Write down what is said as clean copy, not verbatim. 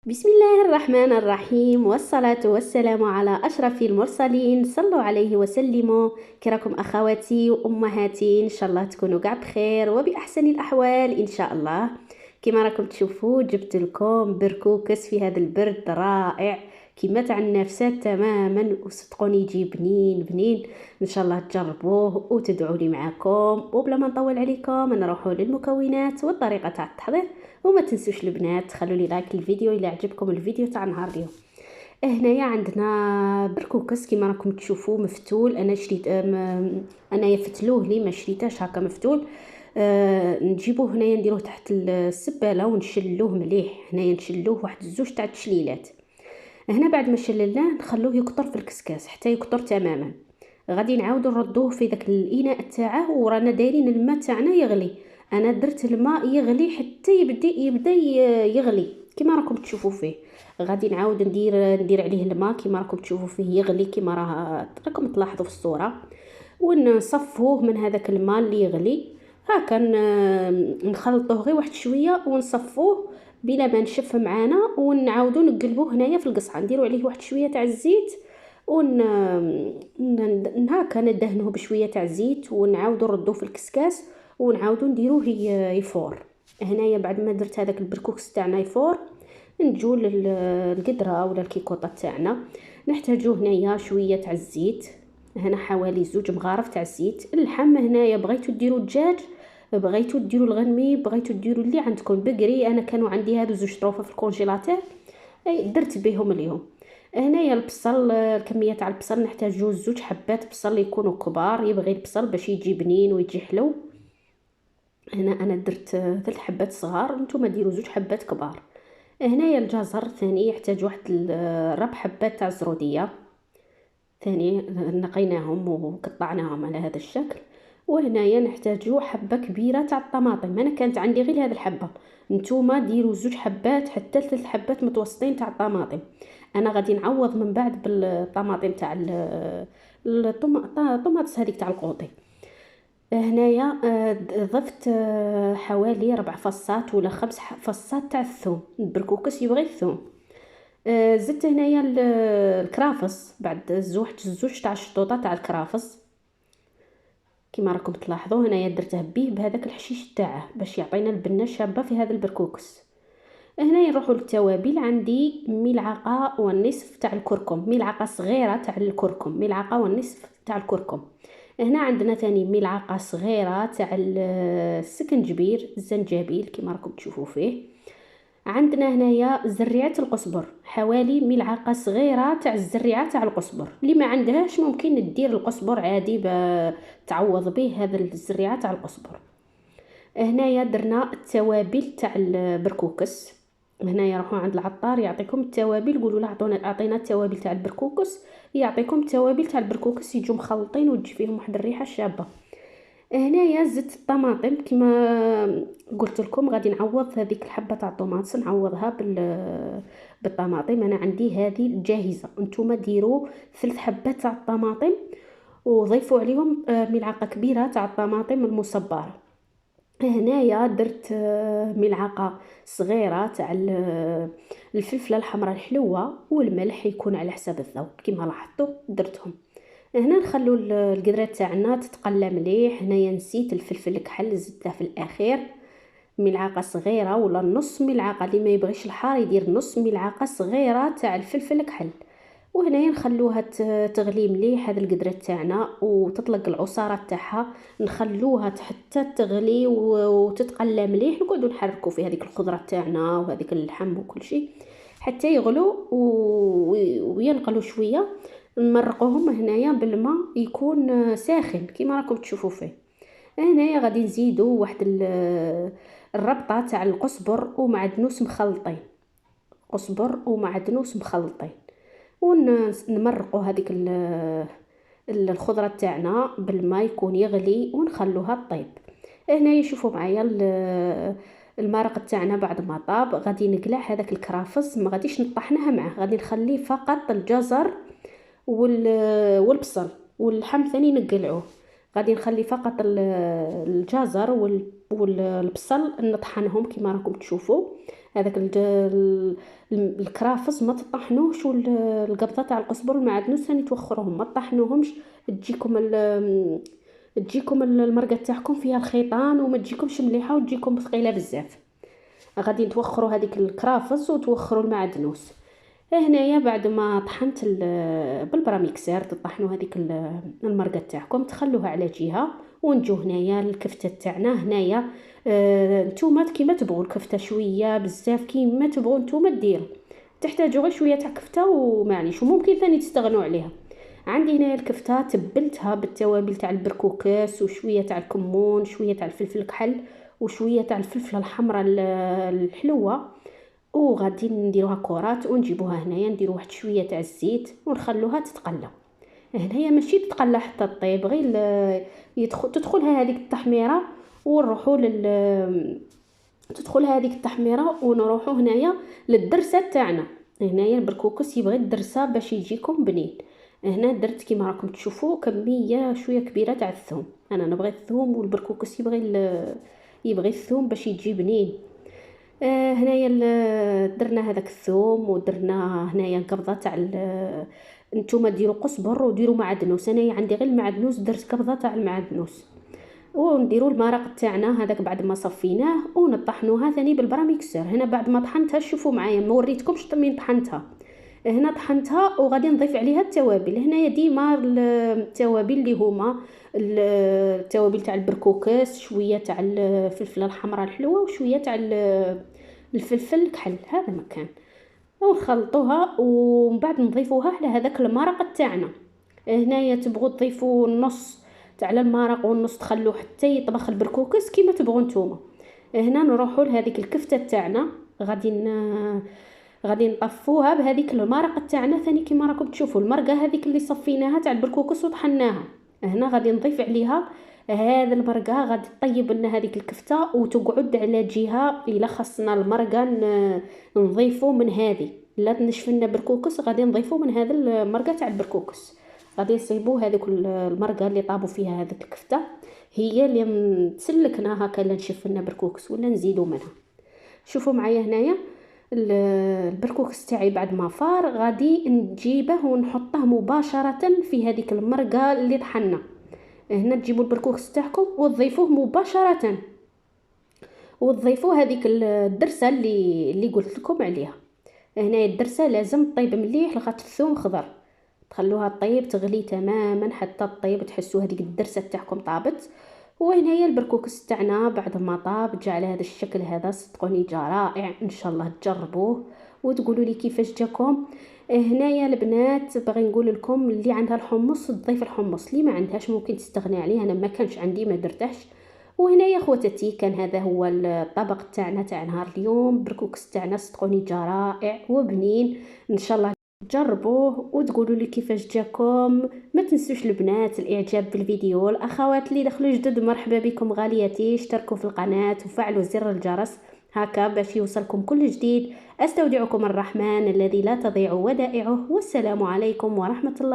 بسم الله الرحمن الرحيم، والصلاة والسلام على أشرف المرسلين. صلوا عليه وسلموا. كراكم أخواتي وأمهاتي، إن شاء الله تكونوا قاع بخير وبأحسن الأحوال إن شاء الله. كما راكم تشوفوا جبت لكم بركوكس في هذا البرد رائع كما تاع النفسات تماما، وصدقوني يجي بنين بنين. ان شاء الله تجربوه وتدعوا لي معاكم. وبلا ما نطول عليكم نروحوا للمكونات والطريقه تاع التحضير. وما تنسوش البنات خلوا لي لايك الفيديو الى عجبكم الفيديو تاع نهار اليوم. هنايا عندنا بركوكس كما راكم تشوفوا مفتول. انا شريت انايا فتلوه لي، ما شريتهش هكا مفتول. نجيبوه هنايا نديروه تحت السباله ونشلوه مليح. هنايا نشلوه واحد الزوج تاع التشليلات. هنا بعد ما شللناه نخلوه يكطر في الكسكاس حتى يكطر تماما. غادي نعاودو نردوه في داك الاناء تاعه، ورانا دايرين الماء تاعنا يغلي. انا درت الماء يغلي حتى يبدا يغلي كما راكم تشوفوا فيه. غادي نعاود ندير عليه الماء كما راكم تشوفوا فيه يغلي كما راكم تلاحظوا في الصوره. ونصفوه من هذاك الماء اللي يغلي. هكا نخلطوه غير واحد شويه ونصفوه بلا ما نشف معانا، ونعاودو نقلبوه هنايا في القصعه، نديرو عليه واحد شويه تاع الزيت ون هكا ندهنوه بشويه تاع الزيت، ونعاودو نردوه في الكسكاس ونعاودو نديروه يفور. هنايا بعد ما درت هذاك البركوكس تاعنا يفور، نجو للقدره ولا الكيكوطه تاعنا. نحتاجو هنايا شويه تاع الزيت، هنا حوالي 2 مغارف تاع الزيت. اللحم هنايا بغيتو ديروا الدجاج، بغيتو ديروا الغنمي، بغيتو ديروا اللي عندكم بقري. انا كانوا عندي هادو 2 طروفه في الكونجيلاتور، اي درت بهم اليوم. هنايا البصل، الكميه تاع البصل نحتاجو 2 حبات بصل يكونوا كبار. يبغي البصل باش يجي بنين ويجي حلو. هنا انا درت 3 حبات صغار، نتوما ديروا 2 حبات كبار. هنايا الجزر ثاني يحتاج واحد 4 حبات تاع الزروديه ثاني، نقيناهم وقطعناهم على هذا الشكل. وهنايا نحتاجو حبه كبيره تاع الطماطم، انا كانت عندي غير هذه الحبه. نتوما ديروا 2 حبات حتى 3 حبات متوسطين تاع الطماطم. انا غادي نعوض من بعد بالطماطم تاع الطوماطس هذيك تاع القوطي. هنايا ضفت حوالي 4 فصات ولا 5 فصات تاع الثوم. البركوكس يبغي الثوم. زدت هنايا الكرافس، بعد زوج تاع الشطوطه تاع الكرافس كما راكم تلاحظوا. هنايا درته بيه بهذاك الحشيش تاعه باش يعطينا البنه شابه في هذا البركوكس. هنا نروحوا للتوابل. عندي ملعقه ونصف تاع الكركم، ملعقه صغيره تاع الكركم، ملعقه ونصف تاع الكركم. هنا عندنا ثاني ملعقه صغيره تاع السكنجبير، الزنجبيل كما راكم تشوفوا فيه. عندنا هنايا زريعه القزبر، حوالي ملعقه صغيره تاع الزريعه تاع القزبر. اللي ما عندهاش ممكن دير القزبر عادي تعوض به هذا الزريعه تاع القزبر. هنايا درنا التوابل تاع البركوكس. هنايا روحوا عند العطار يعطيكم التوابل، قولوا له اعطينا التوابل تاع البركوكس، يعطيكم التوابل تاع البركوكس يجوا مخلطين وتجي فيهم واحد الريحه شابه. هنايا زدت الطماطم كما قلت لكم، غادي نعوض هذيك الحبه تاع الطوماطس نعوضها بالطماطم. انا عندي هذه جاهزه، نتوما ديروا 3 حبات تاع الطماطم وضيفوا عليهم ملعقه كبيره تاع الطماطم المصبره. هنايا درت ملعقه صغيره تاع الفلفله الحمراء الحلوه، والملح يكون على حساب الذوق كما لاحظتوا درتهم. هنا نخلو القدره تاعنا تتقلى مليح. هنايا نسيت الفلفل الكحل زدته في الاخير، ملعقه صغيره ولا نص ملعقه. اللي ما يبغيش الحار يدير نص ملعقه صغيره تاع الفلفل الكحل. وهنايا نخلوها تغلي مليح هذه القدره تاعنا وتطلق العصاره تاعها. نخلوها حتى تغلي وتتقلى مليح. نقعدوا نحركوا في هذيك الخضره تاعنا وهذيك اللحم وكل شيء حتى يغلوا وينقلوا شويه. نمرقوهم هنايا بالماء يكون ساخن كما راكم تشوفوا فيه. هنايا غادي نزيدوا واحد الربطه تاع القزبر ومعدنوس مخلطين، قزبر ومعدنوس مخلطين. ونمرقوا هذيك الخضره تاعنا بالماء يكون يغلي ونخلوها طيب. هنايا شوفوا معايا المرق تاعنا بعد ما طاب. غادي نقلع هذاك الكرافس، ما غاديش نطحنها معاه، غادي نخليه فقط الجزر والبصل واللحم ثاني نقلعوه. غادي نخلي فقط الجزر والبصل نطحنهم كما راكم تشوفوا. هذاك الكرافس ما تطحنوش، والقبضه تاع القزبر والمعدنوس ثاني توخروهم، ما تطحنوهمش. تجيكم تجيكم المرقه تاعكم فيها الخيطان وما تجيكمش مليحه وتجيكم ثقيله بزاف. غادي توخروا هذيك الكرافس وتوخروا المعدنوس. هنايا بعد ما طحنت بالبراميكسير تطحنوا هذيك المرقه تاعكم، تخلوها على جهه. ونجو هنايا الكفته تاعنا. هنايا نتوما كيما تبغوا الكفته، شويه بزاف كيما تبغوا نتوما ديروا. تحتاجوا غير شويه تاع كفته ومعليش، وممكن ثاني تستغنوا عليها. عندي هنا الكفته تبلتها بالتوابل تاع البركوكاس وشويه تاع الكمون، شويه تاع الفلفل الكحل وشويه تاع الفلفله الحمراء الحلوه. وغادي نديروها كرات ونجيبوها هنايا، نديرو واحد شويه تاع الزيت ونخلوها تتقلى. هنايا ماشي تتقلى حتى طيب، غير تدخلها هذيك التحميره ونروحوا تدخل هذيك التحميره ونروحوا هنايا للدرسه تاعنا. هنايا البركوكس يبغي الدرسه باش يجيكم بنين. هنا درت كيما راكم تشوفوا كميه شويه كبيره تاع الثوم. انا نبغي الثوم والبركوكس يبغي الثوم باش يجي بنين. هنايا درنا هذاك الثوم ودرنا هنايا قبضه تاع نتوما ديروا قزبر وديروا معدنوس. انايا عندي غير المعدنوس، درت قبضه تاع المعدنوس. ونديروا المرق تاعنا هذاك بعد ما صفيناه ونطحنوها ثاني بالبراميكسر. هنا بعد ما طحنتها شوفوا معايا، ما وريتكمش من طحنتها. هنا طحنتها وغادي نضيف عليها التوابل. هنايا ديما التوابل اللي هما التوابل تاع البركوكاس، شويه تاع الفلفله الحمراء الحلوه وشويه تاع الفلفل الكحل، هذا مكان. ونخلطوها ومن بعد نضيفوها على هذاك المرق تاعنا. هنايا تبغوا تضيفوا النص تاع المرق والنص تخلوه حتى يطبخ البركوكس كيما تبغوا نتوما. هنا نروحوا لهذيك الكفته تاعنا، غادي نطفوها بهذيك المرقه تاعنا ثاني كيما راكم تشوفوا. المرقه هذيك اللي صفيناها تاع البركوكس وطحناها، هنا غادي نضيف عليها هذا المرقه. غادي طيب لنا هذيك الكفته وتقعد على جهه. الا خصنا المرقه نضيفوا من هذه، لا تنشف لنا بركوكس غادي نضيفوا من هذا المرقه تاع البركوكس. غادي نصيبوا هذيك المرقه اللي طابوا فيها هذيك الكفته هي اللي تسلكنا هكا، لا نشف لنا بركوكس ولا نزيدوا منها. شوفوا معايا هنايا البركوكس تاعي بعد ما فار غادي نجيبه ونحطه مباشره في هذيك المرقه اللي طحنا. هنا تجيبوا البركوكس تاعكم وتضيفوه مباشره، وتضيفوا هذيك الدرسه اللي قلت لكم عليها. هنا الدرسه لازم طيب مليح لخاطر الثوم خضر. تخلوها طيب تغلي تماما حتى طيب تحسوا هذيك الدرسه تاعكم طابت. وهنايا البركوكس تاعنا بعد ما طاب جا على هذا الشكل هذا. صدقوني جا رائع، ان شاء الله تجربوه وتقولوا لي كيفاش جاكم. هنايا البنات باغي نقول لكم اللي عندها الحمص تضيف الحمص، اللي ما عندهاش ممكن تستغني عليه. انا ما كانش عندي ما درتهش. وهنايا خواتاتي كان هذا هو الطبق تاعنا تاع نهار اليوم. بركوكس تاعنا صدقوني جا رائع وبنين، ان شاء الله جربوه وتقولوا لي كيفاش جاكم. ما تنسوش البنات الاعجاب بالفيديو. الاخوات اللي دخلوا جدد مرحبا بكم غالياتي، اشتركوا في القناه وفعلوا زر الجرس هكا باش يوصلكم كل جديد. استودعكم الرحمن الذي لا تضيع ودائعه، والسلام عليكم ورحمه الله.